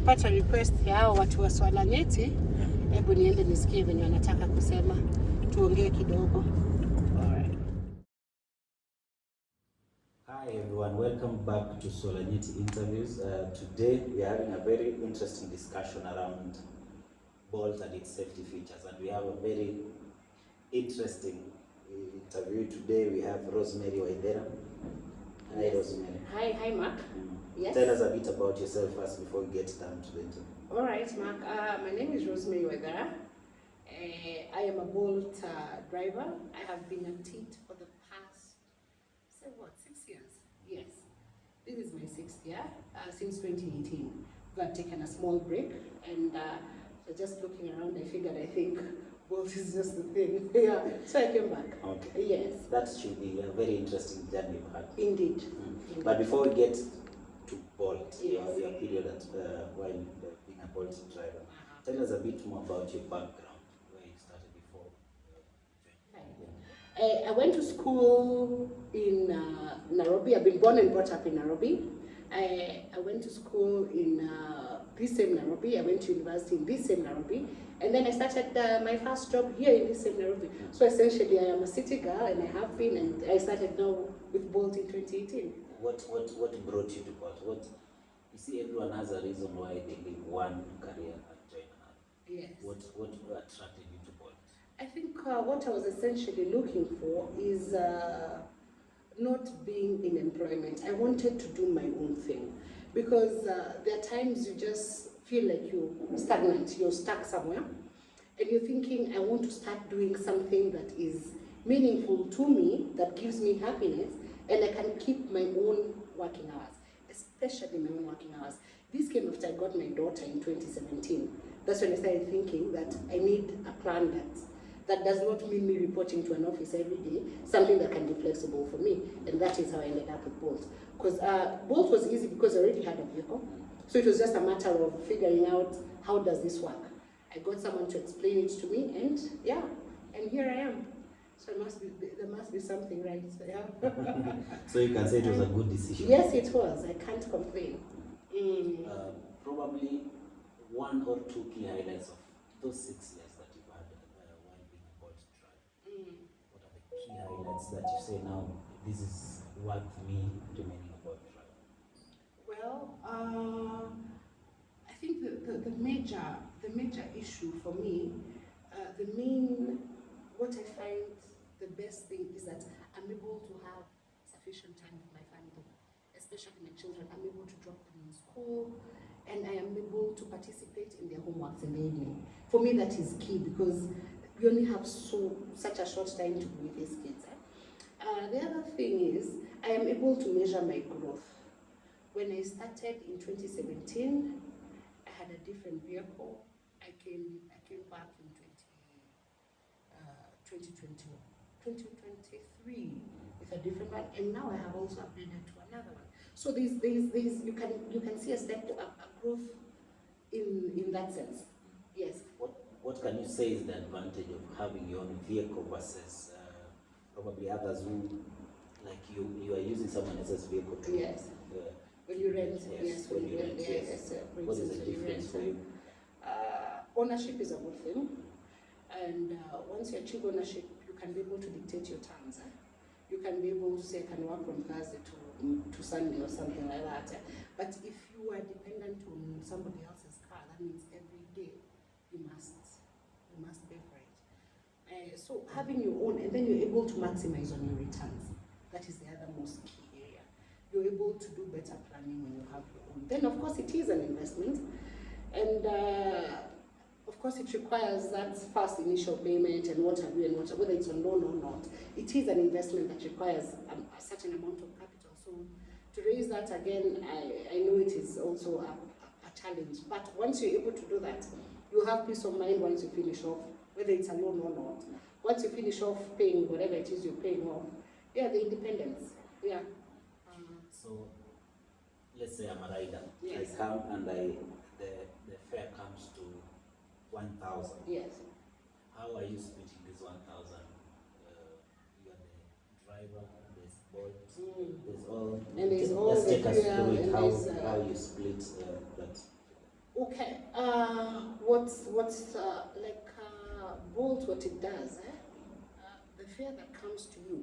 nimepata request ya watu wa Swala Nyeti. Hebu niende nisikie venye wanataka kusema. Tuongee kidogo. Alright. Hi everyone, welcome back to Swala Nyeti interviews. Today we are having a very interesting discussion around Bolt and its safety features, and we have a very interesting interview today. We have Rosemary Waithera. Hi, yes. Rosemary. Hi Mark. Yes. Tell us a bit about yourself first before we get down to the interview. All right, Mark. My name is Rosemary Waithera. I am a Bolt driver. I have been at it for the past, 6 years? Yes. This is my 6th year since 2018. I've taken a small break, and so just looking around, I think Bolt is just the thing. Yeah. So I came back. Okay. Yes. That should be a very interesting journey you've had. Indeed. But before we get to Bolt, yes. your period at while being a Bolt driver, tell us a bit more about your background, where you started before. I went to school in Nairobi. I've been born and brought up in Nairobi. I went to school in this same Nairobi. I went to university in this same Nairobi. And then I started my first job here in this same Nairobi. So essentially I am a city girl, and I have been, and I started now with Bolt in 2018. What brought you to Bolt? You see, everyone has a reason why they leave one career and join another. Yes. What attracted you to Bolt? I think what I was essentially looking for is not being in employment. I wanted to do my own thing, because there are times you just feel like you're stagnant, you're stuck somewhere, and you're thinking, I want to start doing something that is meaningful to me, that gives me happiness, and I can keep my own working hours, especially my own working hours. This came after I got my daughter in 2017. That's when I started thinking that I need a plan that does not mean me reporting to an office every day, something that can be flexible for me. And that is how I ended up with Bolt. Because Bolt was easy because I already had a vehicle. So it was just a matter of figuring out, how does this work? I got someone to explain it to me, and yeah, and here I am. So there must be something right. So, yeah. So you can say it was a good decision. Yes, it was. I can't complain. Probably one or two key highlights of those 6 years that you've had while being a Bolt driver. What are the key highlights that you say now, this is worth me remaining a Bolt driver? Well, I think the major issue for me, what I find the best thing is that I'm able to have sufficient time with my family, especially my children. I'm able to drop them in school, and I am able to participate in their homeworks in the evening. For me, that is key, because we only have such a short time to be with these kids. The other thing is, I am able to measure my growth. When I started in 2017, I had a different vehicle. I came back in 2023 with a different one, and now I have also upgraded to another one. So you can see a growth in that sense. Yes. What can you say is the advantage of having your own vehicle versus probably others who, like you are using someone else's vehicle to? Yes. When you rent, yes. When you rent, yes. What is the difference for you? Ownership is a good thing, and once you achieve ownership, you can be able to dictate your terms. You can be able to say, I can work from Thursday to Sunday or something like that. But if you are dependent on somebody else's car, that means every day you must pay for it. So having your own, and then you're able to maximize on your returns. That is the other most key area. You're able to do better planning when you have your own. Then of course it is an investment, and of course it requires that first initial payment and what have you, and whether it's on loan or not. It is an investment that requires a certain amount of capital. So to raise that again, I know it is also a challenge. But once you're able to do that, you have peace of mind once you finish off, whether it's a loan or not. Once you finish off paying whatever it is you're paying off, yeah, the independence. Yeah. So let's say I'm a rider. Yes. I come and the fare comes to 1,000. Yes. How are you splitting this 1,000? You are the driver, there's Bolt, there's all. And there's all just the take us through it, and how you split that. Okay. What's Bolt? What it does? The fare that comes to you.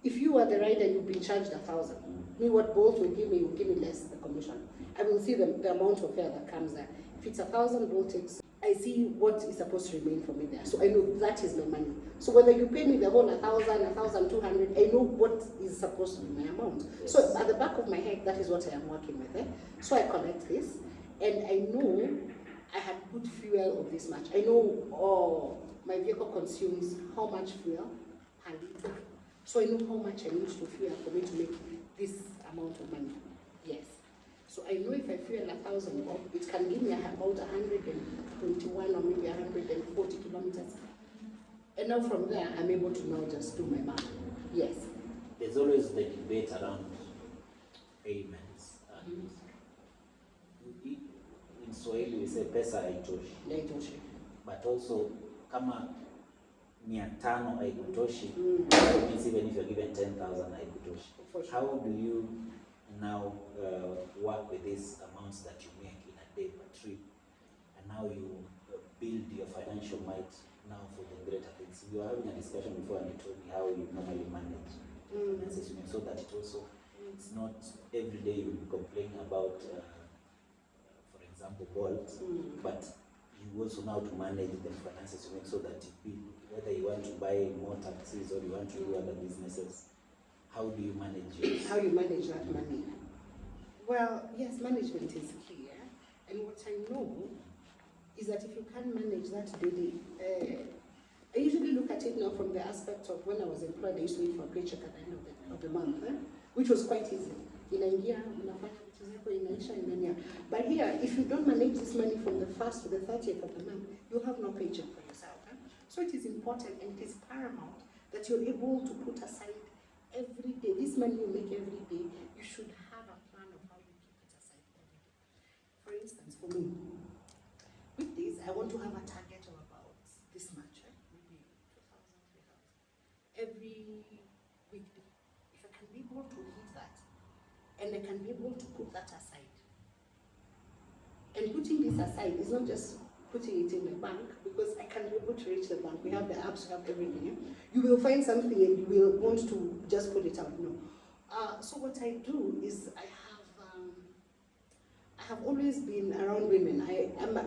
If you are the rider, you've been charged 1,000. Me, what Bolt will give me less the commission. I will see the amount of fare that comes there. If it's 1,000, Bolt takes. I see what is supposed to remain for me there, so I know that is my money. So whether you pay me the whole 1,000, 1,200, I know what is supposed to be my amount. Yes. So at the back of my head, that is what I am working with. So I collect this, and I know I had put fuel of this much. I know my vehicle consumes how much fuel per liter. So I know how much I need to fuel for me to make this amount of money. Yes. So I know if I fuel 1,000 bob, it can give me about 121 or maybe 140 kilometers. And now from there, I'm able to now just do my math. Yes. There's always the debate around payments. And in Swahili, we say pesa haitoshi. But also, kama 500 haikutoshi, it means even if you're given 10,000 haikutoshi. For sure. How do you now work with these amounts that you make in a day per trip, and now you build your financial might now for the greater things? We were having a discussion before, and you told me how you normally manage finances, so that it also, it's not every day you complain about, for example, Bolt, but you also know how to manage the finances to make so that you build, whether you want to buy more taxis or you want to do other businesses. How do you manage it? How you manage that money? Well, yes, management is key. And what I know is that if you can't manage that daily, I usually look at it now from the aspect of when I was employed, I used to wait for a paycheck at the end of the month, which was quite easy. But here, if you don't manage this money from the 1st to the 30th of the month, you'll have no paycheck for yourself. So it is important and it is paramount that you're able to put aside every day. This money you make every day, you should have a plan of how you keep it aside every day. For instance, for me, with this, I want to have a target of about this much, maybe 2,000, 3,000 every weekday. If I can be able to hit that, and I can be able to put that aside. And putting this aside is not just putting it in the bank, because I can be able to reach the bank. We have the apps, we have everything. You will find something and you will want to just put it out. No. So what I do is I have always been around women.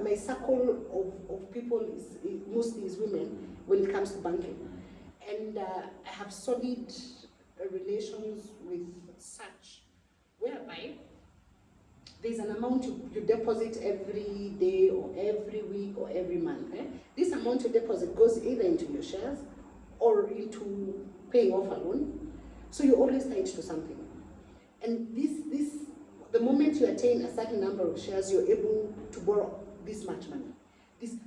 My circle of people is mostly women when it comes to banking. And I have solid relations with such, whereby there's an amount you deposit every day or every week or every month. This amount you deposit goes either into your shares or into paying off a loan. So you always tie it to something. And the moment you attain a certain number of shares, you're able to borrow this much money.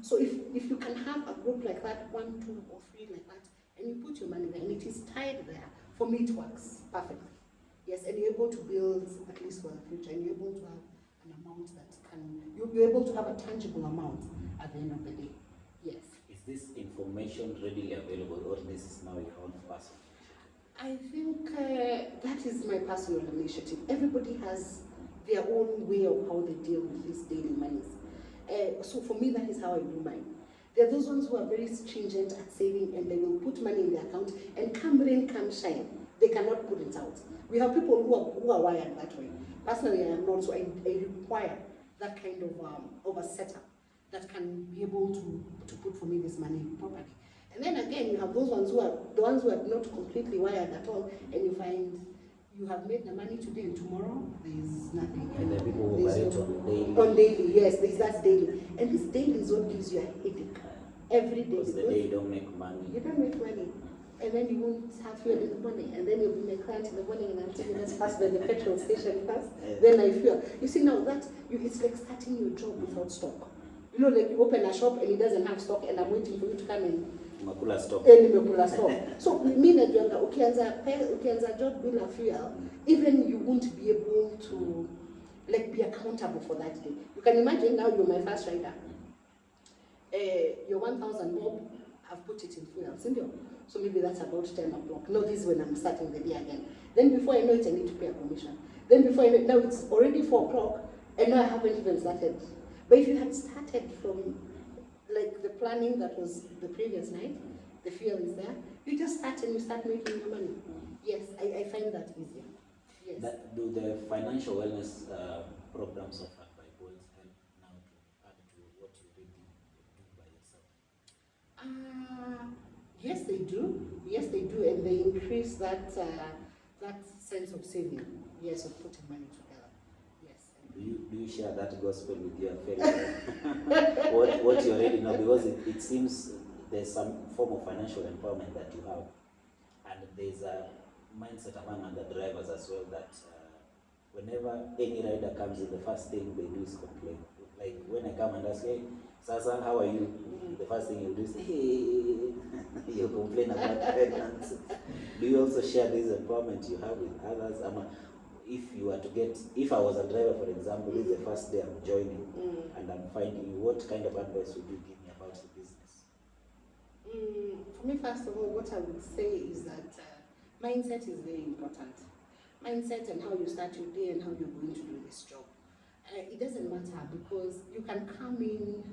So if you can have a group like that, 1, 2, or 3 like that, and you put your money there, and it is tied there, for me it works perfectly. Yes, and you're able to build at least for the future, and you're able to have an amount you'll be able to have a tangible amount at the end of the day. Yes. Is this information readily available, or this is now your own personal initiative? I think that is my personal initiative. Everybody has their own way of how they deal with these daily monies. So for me, that is how I do mine. There are those ones who are very stringent at saving, and they will put money in their account, and come rain, come shine, they cannot put it out. We have people who are wired that way. Personally, I am not, so I require that kind of a setup that can be able to put for me this money properly. And then again, you have those ones who are not completely wired at all, and you find you have made the money today and tomorrow there's nothing. And the people who buy it on daily. On daily, yes, that's daily. And this daily is what gives you a headache every day. Because the day you don't make money. You don't make money. And then you won't have fuel in the morning, and then you'll be my client in the morning, and I'll tell you, let's pass by the petrol station first, then I fuel. You see, now it's like starting your job without stock. You know, like you open a shop and it doesn't have stock, and I'm waiting for you to come and Makula stock. So me najuanga ukianza job bila fuel, even you won't be able to be accountable for that day. You can imagine now you're my first rider. Your 1,000 bob, I've put it in fuel, so maybe that's about 10 o'clock. No, this is when I'm starting the day again. Then before I know it, I need to pay a commission. Then before I know it, now it's already 4 o'clock. And no, I haven't even started. But if you had started from like the planning that was the previous night, the fear is there. You just start and you start making your money. Yes, I find that easier. Yes. Do the financial wellness programs offered by Bolt help now to add to what you already do by yourself? Yes, they do. Yes, they do, and they increase that that sense of saving. Yes, of putting money together. Yes. Do you share that gospel with your fellow? what you already know, because it seems there's some form of financial empowerment that you have, and there's a mindset among other drivers as well that whenever any rider comes in, the first thing they do is complain. Like when I come and ask, hey, Sasa, how are you? The first thing you do is, hey, you complain about finance. Do you also share this empowerment you have with others? If I was a driver, for example, this is the first day I'm joining, and I'm finding you, what kind of advice would you give me about the business? For me, first of all, what I would say is that mindset is very important. Mindset and how you start your day and how you're going to do this job. It doesn't matter, because you can come in,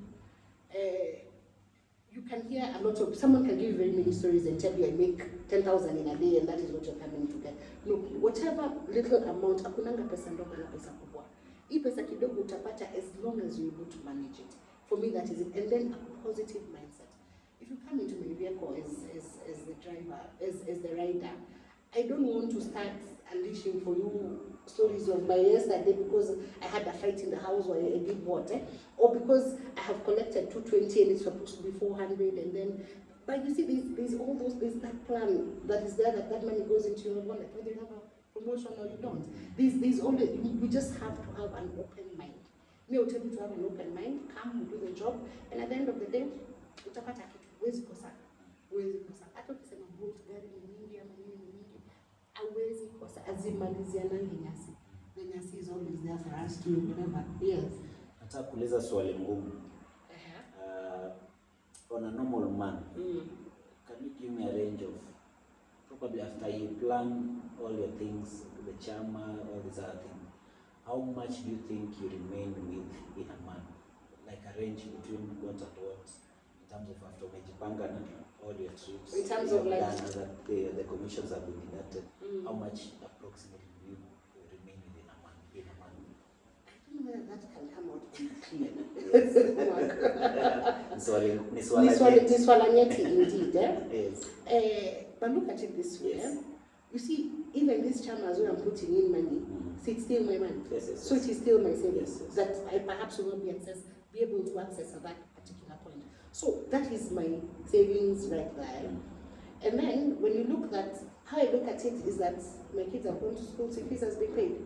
you can hear a lot of, someone can give you very many stories and tell you I make 10,000 in a day and that is what you're coming to get. Look, whatever little amount, hakunanga pesa ndogo na pesa kubwa. Hii pesa kidogo utapata as long as you're able to manage it. For me, that is it. And then a positive mindset. If you come into my vehicle as the driver, as the rider, I don't want to start unleashing for you stories of my yesterday because I had a fight in the house or I did what, or because I have collected 220 and it's supposed to be 400, and then, but you see, there's that plan that is there, that money goes into your wallet, whether you have a promotion or you don't. There's always, you just have to have an open mind. Me, I'll tell you to have an open mind, come, do the job, and at the end of the day, utapata kitu, huwezi kosa. Hata ukisema Bolt gari ni mingi ama nini ni mingi, hauwezi kosa, azimalizianangi nyasi. The nyasi is always there for us to remember. Yes. Nataka kuuliza swali ngumu. On a normal man, can you give me a range of, probably after you plan all your things, the chama, all these other things, how much do you think you remain with in a month? Like a range between what and what, in terms of after umejipanga na all your trips, in terms of like that the commissions have been deducted, how much approximately do you remain within a month? I don't know whether that can come out clear. Ni Swala Nyeti indeed. Yes. But look at it this way. Yes. You see, even this chamas where I'm putting in money, it's still my money. Yes. So it is still my savings Yes. that I perhaps will not be able to access at that particular point. So that is my savings right there. And then when you look at how I look at it is that my kids have gone to school, so fees has been paid.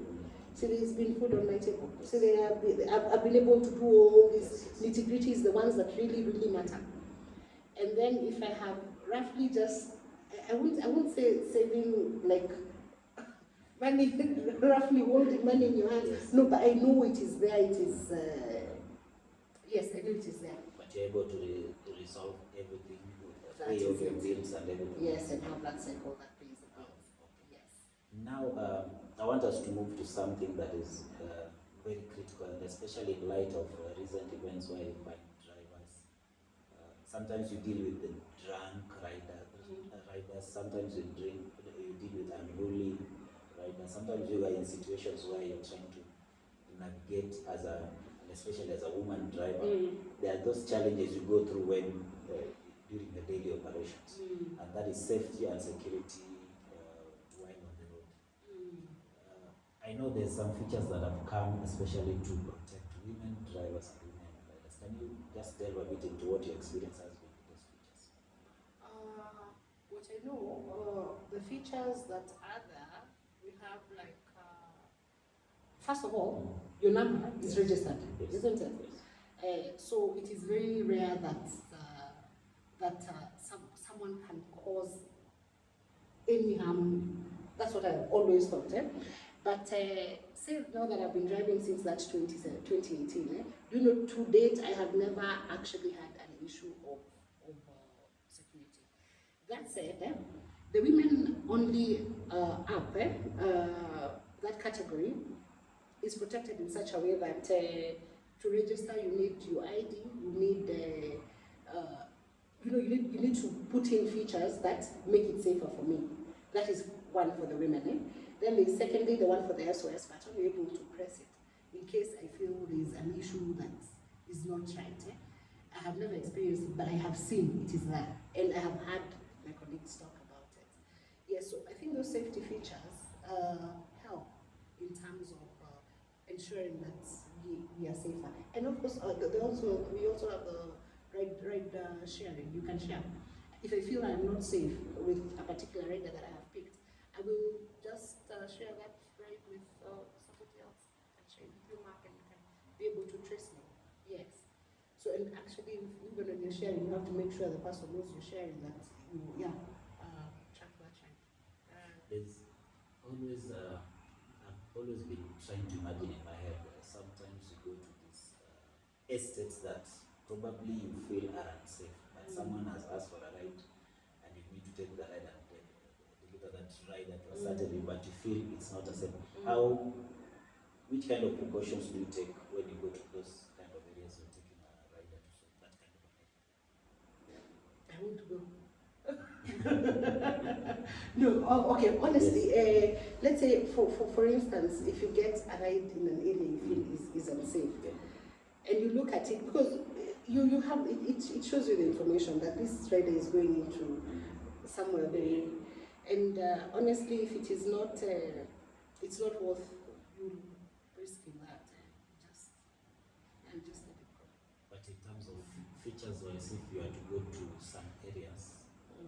So there's been food on my table. So I've been able to do all these nitty-gritties, the ones that really, really matter. And then if I have roughly just, I won't say saving like money, roughly holding money in your hands. Yes. No, but I know it is there. It is, yes, I know it is there. But you're able to resolve everything, pay off your bills and everything. Yes, and have that cycle that pays the bills. Yes. Now, I want us to move to something that is very critical, and especially in light of recent events where you find drivers. Sometimes you deal with the drunk riders, sometimes you deal with unruly riders, sometimes you are in situations where you're trying to navigate especially as a woman driver. There are those challenges you go through when during the daily operations, and that is safety and security while on the road. I know there's some features that have come especially to protect women drivers and women riders. Can you just delve a bit into what your experience has been with those features? What I know, the features that are there, we have like, first of all, your number is registered, isn't it? So it is very rare that someone can cause any harm. That's what I've always thought. But say now that I've been driving since that 2018, you know, to date I have never actually had an issue of security. That said, the women only app, that category is protected in such a way that to register you need your ID, you need you need to put in features that make it safer for me. That is one for the women. Then there's secondly the one for the SOS button. You're able to press it in case I feel there's an issue that is not right. I have never experienced it, but I have seen it is there, and I have had my colleagues talk about it. Yes, so I think those safety features help in terms of ensuring that we are safer. And of course, we also have the ride sharing. You can share. If I feel I'm not safe with a particular rider that I have picked, I will just share that ride with somebody else and share it with you, Mark, and you can be able to trace me. Yes. So, and actually, even when you're sharing, you have to make sure the person knows you're sharing, that you, track that shine. There's always, I've always been trying to imagine in my head, sometimes you go to these estates that probably you feel are unsafe, but someone has asked for a ride, and you need to take the ride and deliver that ride at a certain, but you feel it's not a safe. Which kind of precautions do you take when you go to those kind of areas you're taking a rider to that kind of a I want to go. No, okay, honestly, let's say for instance, if you get a ride in an area you feel is unsafe, and you look at it, because you have it shows you the information that this rider is going into somewhere very, and honestly, if it is not, it's not worth you risking that. Just let it go. But in terms of features wise, if you are to go to some areas,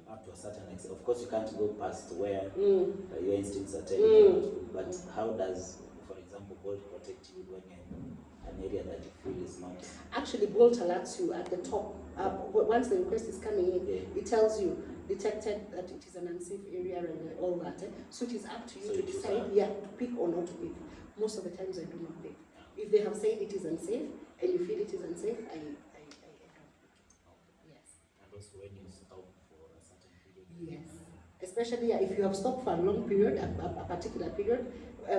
up to a certain extent, of course you can't go past where your instincts are telling you to, but how does, for example, Bolt protect you when you're in an area that you feel is not? Actually, Bolt alerts you at the top. Once the request is coming in, it tells you, detected that it is an unsafe area and all that. So it is up to you to decide, to pick or not to pick. Most of the times I do not pick. If they have said it is unsafe, and you feel it is unsafe, I don't pick it. Yes. And also when you stop for a certain period. Yes. Especially if you have stopped for a long period, a particular period,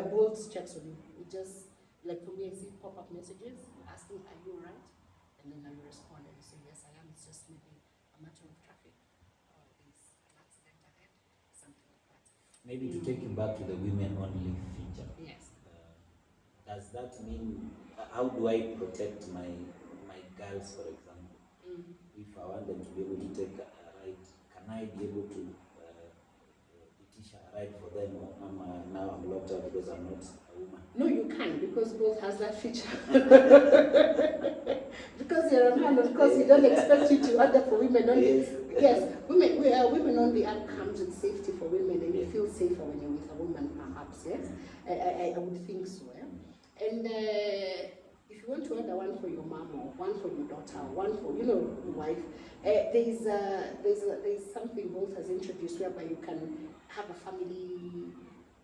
Bolt checks on you. It just, like for me, I see pop-up messages asking, are you alright? And then I will respond and say, yes, I am. It's just maybe a matter of traffic, or there's an accident ahead, something like that. Maybe to take you back to the women-only feature. Yes. Does that mean, how do I protect my girls, for example? If I want them to be able to take a ride, can I be able to petition a ride for them, or now I'm locked out because I'm not a woman? No, you can, because Bolt has that feature. Because you're a man, of course, we don't expect you to order for women only. Yes, women only app comes with safety for women, and you feel safer when you're with a woman, perhaps. Yes, I would think so. And if you want to order one for your mom, or one for your daughter, one for your wife, there's something Bolt has introduced whereby you can have a family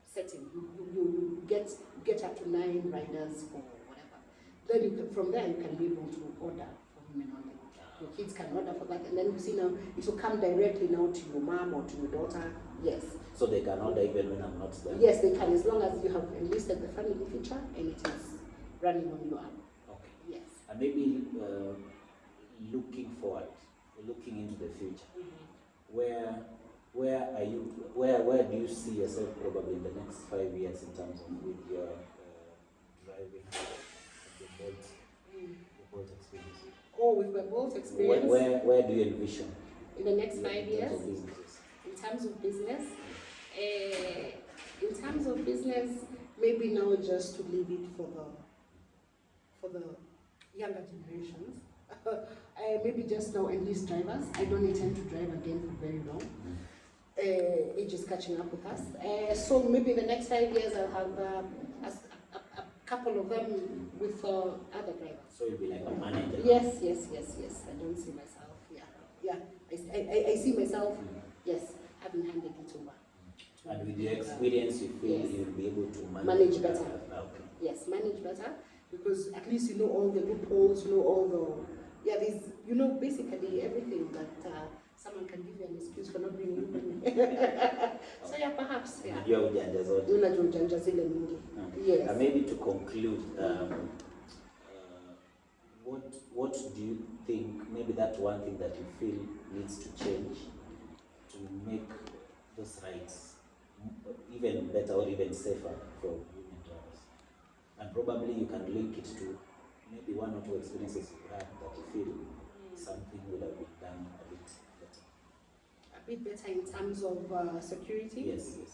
setting. You get up to 9 riders or whatever. Then from there you can be able to order for women only. Your kids can order for that, and then you see now it will come directly now to your mom or to your daughter. Yes. So they can order even when I'm not there? Yes, they can, as long as you have enlisted the family feature and it is running on your app. Okay. Yes. And maybe looking forward, looking into the future, where do you see yourself probably in the next 5 years in terms of with your driving, the Bolt experience? Oh, with my Bolt experience. Where do you envision? In the next 5 years? In terms of business. In terms of business, maybe now just to leave it for the younger generations. Maybe just now enlist drivers. I don't intend to drive again for very long. Age is catching up with us. So maybe in the next 5 years I'll have a couple of them with other drivers. So you'll be like a manager? Yes. I don't see myself, I see myself, having handed it over. And with your experience, you feel you'll be able to manage better. Okay. Yes, manage better, because at least you know all the loopholes, you know all the, basically everything that someone can give you an excuse for not being human. So yeah, perhaps, yeah. Unajua ujanja zote. Unajua ujanja zile mingi. Yes. Maybe to conclude, what do you think, maybe that one thing that you feel needs to change to make those rights even better or even safer for women drivers? And probably you can link it to maybe one or two experiences you had that you feel something would have been done a bit better. A bit better in terms of security? Yes, yes.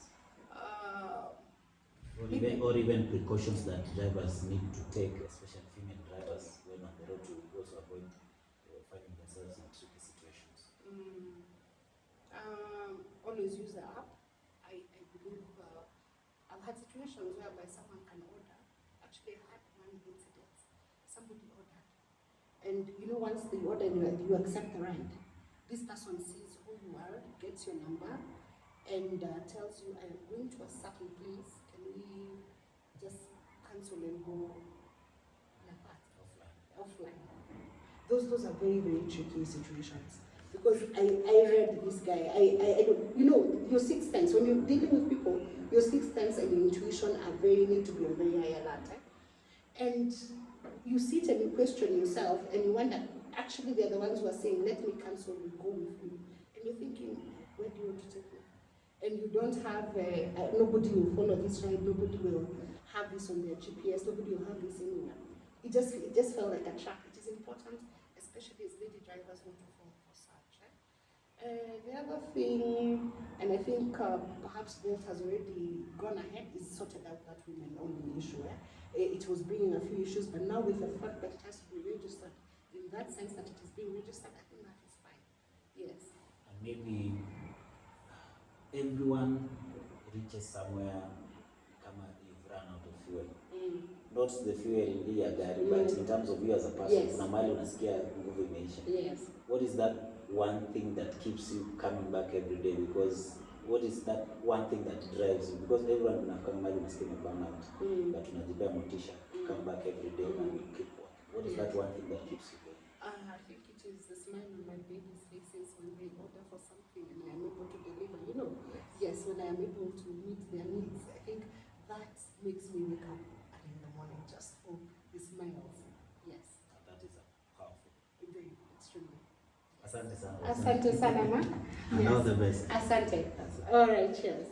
Or even precautions that drivers need to take, especially female drivers, when on the road to also avoid finding themselves in tricky situations. Always use the app. I believe I've had situations whereby someone can order. Actually, I had one incident. Somebody ordered, and you know, once they order, you accept the ride. This person sees who you are, gets your number, and tells you, "I am going to a certain place. Can we just cancel and go like that offline?" Those are very, very tricky situations. Because I heard this guy, I don't, you know, your sixth sense, when you're dealing with people, your sixth sense and your intuition need to be on very high alert. And you sit and you question yourself and you wonder, actually they're the ones who are saying, let me cancel and go with you. And you're thinking, where do you want to take me? And you don't have, nobody will follow this ride, nobody will have this on their GPS, nobody will have this anywhere. It just felt like a trap. It is important, especially as lady drivers, not to fall for such. The other thing, and I think perhaps Bolt has already gone ahead, is sorted out that women-only issue. It was bringing a few issues, but now with the fact that it has to be registered, in that sense that it is being registered, I think that is fine. Yes. And maybe everyone reaches somewhere, you've run out of fuel. Not the fuel in your gari, but in terms of you as a person, yes. Yes. What is that one thing that keeps you coming back every day? Because what is that one thing that drives you? Because everyone unafika mahali unasikia burnout, but unajipea motisha to come back every day and keep working. What is that one thing that keeps you going? I think it is the smile on my baby's faces when they order for something and I am able to deliver. You know, yes, when I am able to meet their needs, I think that makes me wake up early in the morning just for the smiles. Yes. That is a powerful. Very extremely. Asante sana. Asante sana, ma. And all the best. Asante. All right, cheers.